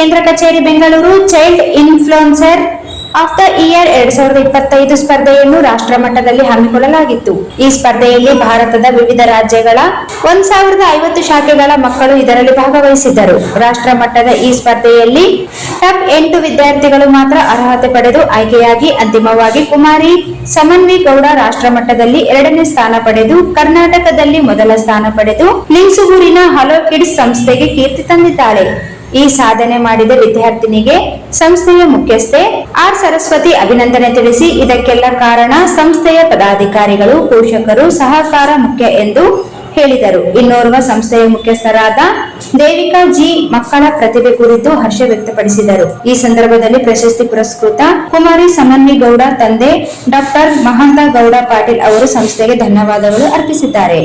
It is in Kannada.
ಕೇಂದ್ರ ಕಚೇರಿ Bengaluru child influencer of the year 2025 ಸ್ಪರ್ಧೆಯನ್ನು ರಾಷ್ಟ್ರ ಮಟ್ಟದಲ್ಲಿ ಹಮ್ಮಿಕೊಳ್ಳಲಾಗಿತ್ತು. ಈ ಸ್ಪರ್ಧೆಯಲ್ಲಿ ಭಾರತದ ವಿವಿಧ ರಾಜ್ಯಗಳ 1050 ಶಾಖೆಗಳ ಮಕ್ಕಳು ಇದರಲ್ಲಿ ಭಾಗವಹಿಸಿದ್ದರು. ರಾಷ್ಟ್ರ ಮಟ್ಟದ ಈ ಸ್ಪರ್ಧೆಯಲ್ಲಿ ಟಾಪ್ 8 ವಿದ್ಯಾರ್ಥಿಗಳು ಮಾತ್ರ ಅರ್ಹತೆ ಪಡೆದು ಆಯ್ಕೆಯಾಗಿ ಅಂತಿಮವಾಗಿ ಕುಮಾರಿ ಸಮನ್ವಿ ಗೌಡ ರಾಷ್ಟ್ರ ಮಟ್ಟದಲ್ಲಿ 2ನೇ ಸ್ಥಾನ ಪಡೆದು ಕರ್ನಾಟಕದಲ್ಲಿ ಮೊದಲ ಸ್ಥಾನ ಪಡೆದು ಲಿಂಗಸೂರಿನ ಹಲೋ ಕಿಡ್ಸ್ ಸಂಸ್ಥೆಗೆ ಕೀರ್ತಿ ತಂದಿದ್ದಾಳೆ. ಈ ಸಾಧನೆ ಮಾಡಿದ ವಿದ್ಯಾರ್ಥಿನಿಗೆ ಸಂಸ್ಥೆಯ ಮುಖ್ಯಸ್ಥೆ ಆರ್ ಸರಸ್ವತಿ ಅಭಿನಂದನೆ ತಿಳಿಸಿ, ಇದಕ್ಕೆಲ್ಲ ಕಾರಣ ಸಂಸ್ಥೆಯ ಪದಾಧಿಕಾರಿಗಳು, ಪೋಷಕರು ಸಹಕಾರ ಮುಖ್ಯ ಎಂದು ಹೇಳಿದರು. ಇನ್ನೋರ್ವ ಸಂಸ್ಥೆಯ ಮುಖ್ಯಸ್ಥರಾದ ದೇವಿಕಾ ಜಿ ಮಕ್ಕಳ ಪ್ರತಿಭೆ ಕುರಿತು ಹರ್ಷ ವ್ಯಕ್ತಪಡಿಸಿದರು. ಈ ಸಂದರ್ಭದಲ್ಲಿ ಪ್ರಶಸ್ತಿ ಪುರಸ್ಕೃತ ಕುಮಾರಿ ಸಮನ್ವಿ ಗೌಡ ತಂದೆ ಡಾಕ್ಟರ್ ಮಹಾಂತ ಗೌಡ ಪಾಟೀಲ್ ಅವರು ಸಂಸ್ಥೆಗೆ ಧನ್ಯವಾದಗಳು ಅರ್ಪಿಸಿದ್ದಾರೆ.